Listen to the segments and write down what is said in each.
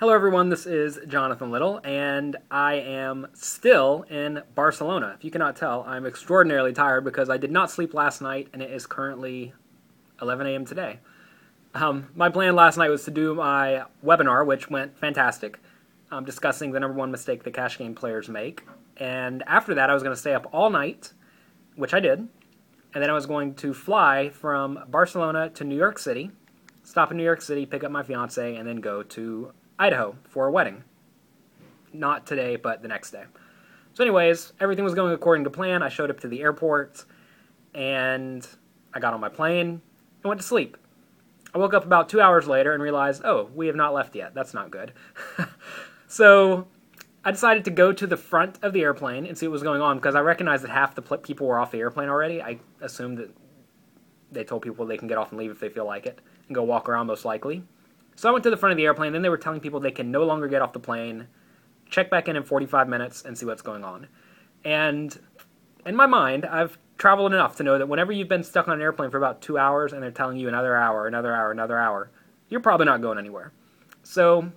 Hello everyone, this is Jonathan Little, and I am still in Barcelona. If you cannot tell, I'm extraordinarily tired because I did not sleep last night, and it is currently 11 a.m. today. My plan last night was to do my webinar, which went fantastic, discussing the number one mistake that cash game players make. And after that, I was going to stay up all night, which I did, and then I was going to fly from Barcelona to New York City, stop in New York City, pick up my fiance, and then go to Idaho for a wedding. Not today, but the next day. So anyways, everything was going according to plan. I showed up to the airport, and I got on my plane and went to sleep. I woke up about 2 hours later and realized, oh, we have not left yet. That's not good. So I decided to go to the front of the airplane and see what was going on because I recognized that half the people were off the airplane already. I assumed that they told people they can get off and leave if they feel like it and go walk around most likely. So I went to the front of the airplane, then they were telling people they can no longer get off the plane, check back in 45 minutes, and see what's going on. And in my mind, I've traveled enough to know that whenever you've been stuck on an airplane for about 2 hours and they're telling you another hour, you're probably not going anywhere. So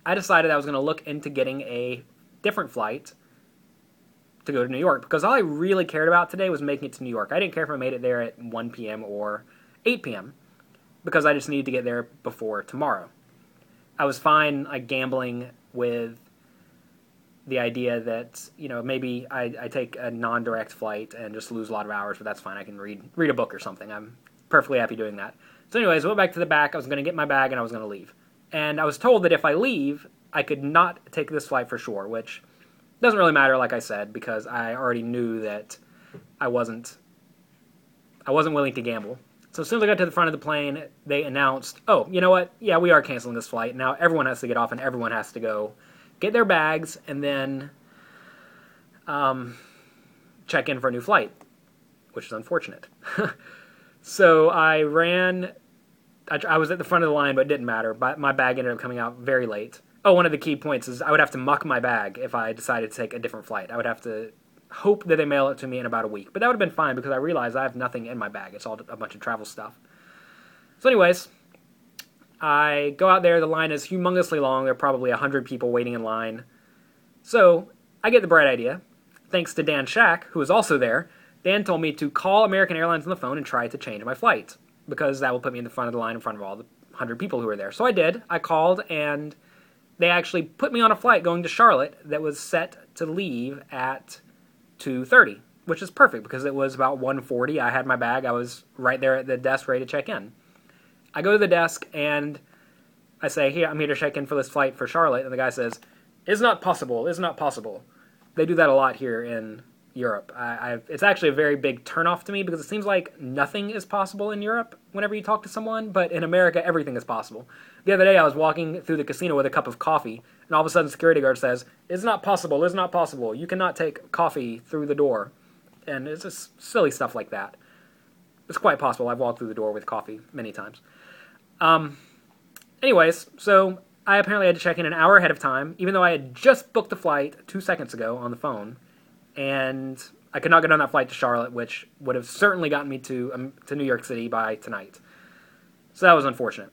I decided I was going to look into getting a different flight to go to New York, because all I really cared about today was making it to New York. I didn't care if I made it there at 1 p.m. or 8 p.m., because I just needed to get there before tomorrow. I was fine gambling with the idea that, maybe I take a non-direct flight and just lose a lot of hours, but that's fine. I can read a book or something. I'm perfectly happy doing that. So anyways, I went back to the back. I was going to get my bag and I was going to leave. And I was told that if I leave, I could not take this flight for sure, which doesn't really matter, like I said, because I already knew that I wasn't willing to gamble. So as soon as I got to the front of the plane, they announced, oh, you know what? Yeah, we are canceling this flight. Now everyone has to get off and everyone has to go get their bags and then check in for a new flight, which is unfortunate. So I was at the front of the line, but it didn't matter. My bag ended up coming out very late. Oh, one of the key points is I would have to muck my bag if I decided to take a different flight. I would have to hope that they mail it to me in about a week. But that would have been fine because I realized I have nothing in my bag. It's all a bunch of travel stuff. So anyways, I go out there. The line is humongously long. There are probably 100 people waiting in line. So I get the bright idea. Thanks to Dan Shack, who was also there. Dan told me to call American Airlines on the phone and try to change my flight, because that will put me in the front of the line in front of all the 100 people who were there. So I did. I called, and they actually put me on a flight going to Charlotte that was set to leave at 2:30, which is perfect because it was about 1:40. I had my bag. I was right there at the desk ready to check in. I go to the desk and I say, "Here, I'm here to check in for this flight for Charlotte." And the guy says, "It's not possible. It's not possible." They do that a lot here in Europe. It's actually a very big turnoff to me because it seems like nothing is possible in Europe whenever you talk to someone, but in America, everything is possible. The other day, I was walking through the casino with a cup of coffee, and all of a sudden, the security guard says, "It's not possible. It's not possible. You cannot take coffee through the door." And it's just silly stuff like that. It's quite possible. I've walked through the door with coffee many times. Anyways, so I apparently had to check in an hour ahead of time, even though I had just booked the flight 2 seconds ago on the phone. And I could not get on that flight to Charlotte, which would have certainly gotten me to New York City by tonight. So that was unfortunate.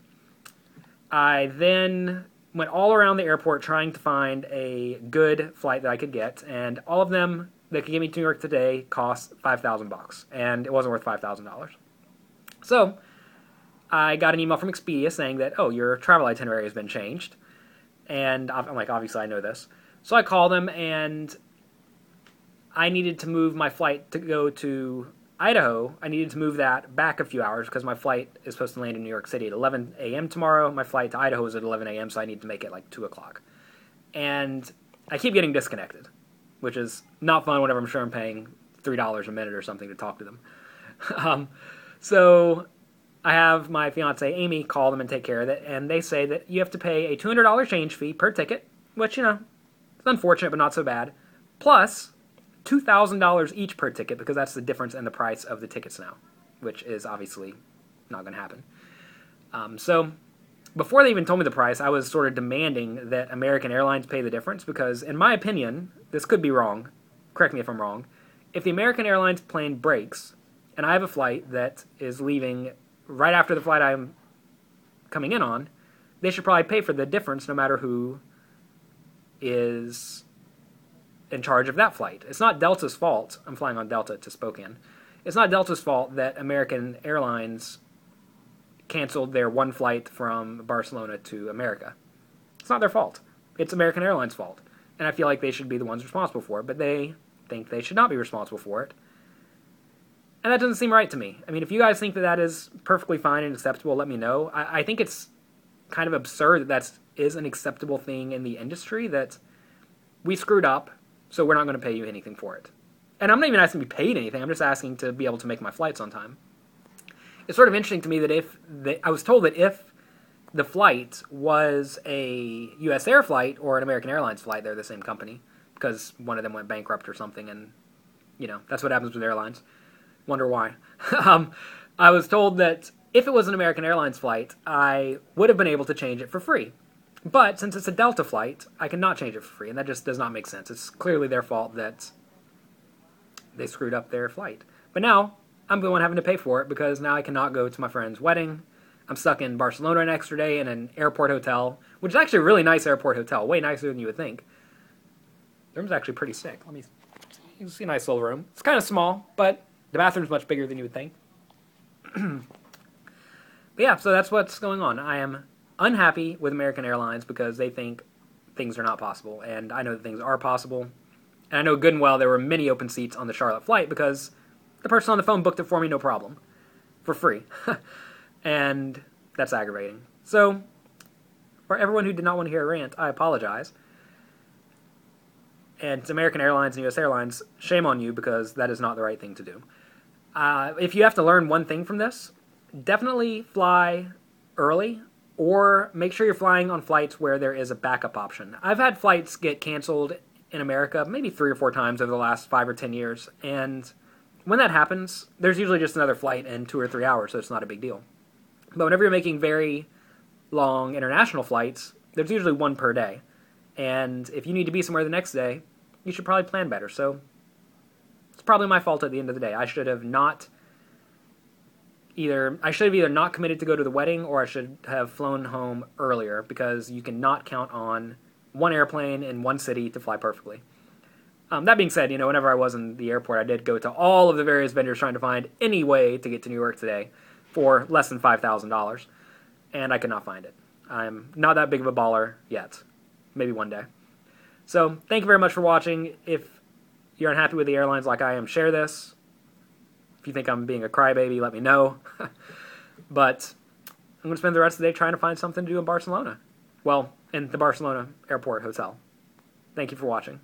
I then went all around the airport trying to find a good flight that I could get, and all of them that could get me to New York today cost $5,000, and it wasn't worth $5,000. So I got an email from Expedia saying that, oh, your travel itinerary has been changed. And I'm like, obviously I know this. So I called them, and I needed to move my flight to go to Idaho. I needed to move that back a few hours because my flight is supposed to land in New York City at 11 a.m. tomorrow. My flight to Idaho is at 11 a.m., so I need to make it 2 o'clock. And I keep getting disconnected, which is not fun whenever I'm sure I'm paying $3 a minute or something to talk to them. So I have my fiance Amy call them and take care of it, and they say that you have to pay a $200 change fee per ticket, which, it's unfortunate but not so bad, plus $2,000 each per ticket, because that's the difference in the price of the tickets now, which is obviously not going to happen. So before they even told me the price, I was sort of demanding that American Airlines pay the difference, because in my opinion, this could be wrong, correct me if I'm wrong, if the American Airlines plane breaks and I have a flight that is leaving right after the flight I'm coming in on, they should probably pay for the difference no matter who is in charge of that flight. It's not Delta's fault. I'm flying on Delta to Spokane. It's not Delta's fault that American Airlines canceled their one flight from Barcelona to America. It's not their fault. It's American Airlines' fault. And I feel like they should be the ones responsible for it, but they think they should not be responsible for it. And that doesn't seem right to me. I mean, if you guys think that that is perfectly fine and acceptable, let me know. I think it's kind of absurd that is an acceptable thing in the industry, that we screwed up, so we're not going to pay you anything for it. And I'm not even asking to be paid anything. I'm just asking to be able to make my flights on time. It's sort of interesting to me that I was told that if the flight was a U.S. Air flight or an American Airlines flight, they're the same company, because one of them went bankrupt or something, and, that's what happens with airlines. Wonder why. I was told that if it was an American Airlines flight, I would have been able to change it for free. But since it's a Delta flight, I cannot change it for free, and that just does not make sense. It's clearly their fault that they screwed up their flight. But now, I'm the one having to pay for it, because now I cannot go to my friend's wedding. I'm stuck in Barcelona an extra day in an airport hotel, which is actually a really nice airport hotel, way nicer than you would think. The room's actually pretty sick. You can see a nice little room. It's kind of small, but the bathroom's much bigger than you would think. But yeah, so that's what's going on. I am unhappy with American Airlines because they think things are not possible, and I know that things are possible. And I know good and well there were many open seats on the Charlotte flight because the person on the phone booked it for me, no problem, for free. And that's aggravating. So, for everyone who did not want to hear a rant, I apologize. And to American Airlines and U.S. Airlines, shame on you, because that is not the right thing to do. If you have to learn one thing from this, definitely fly early, or make sure you're flying on flights where there is a backup option. I've had flights get canceled in America maybe 3 or 4 times over the last 5 or 10 years, and when that happens, there's usually just another flight in 2 or 3 hours, so it's not a big deal. But whenever you're making very long international flights, there's usually one per day. And if you need to be somewhere the next day, you should probably plan better. So it's probably my fault at the end of the day. I should have either not committed to go to the wedding, or I should have flown home earlier, because you cannot count on one airplane in one city to fly perfectly. That being said, whenever I was in the airport, I did go to all of the various vendors trying to find any way to get to New York today for less than $5,000, and I could not find it. I'm not that big of a baller yet. Maybe one day. So, thank you very much for watching. If you're unhappy with the airlines like I am, share this. If you think I'm being a crybaby, let me know. But I'm going to spend the rest of the day trying to find something to do in Barcelona. Well, in the Barcelona airport hotel. Thank you for watching.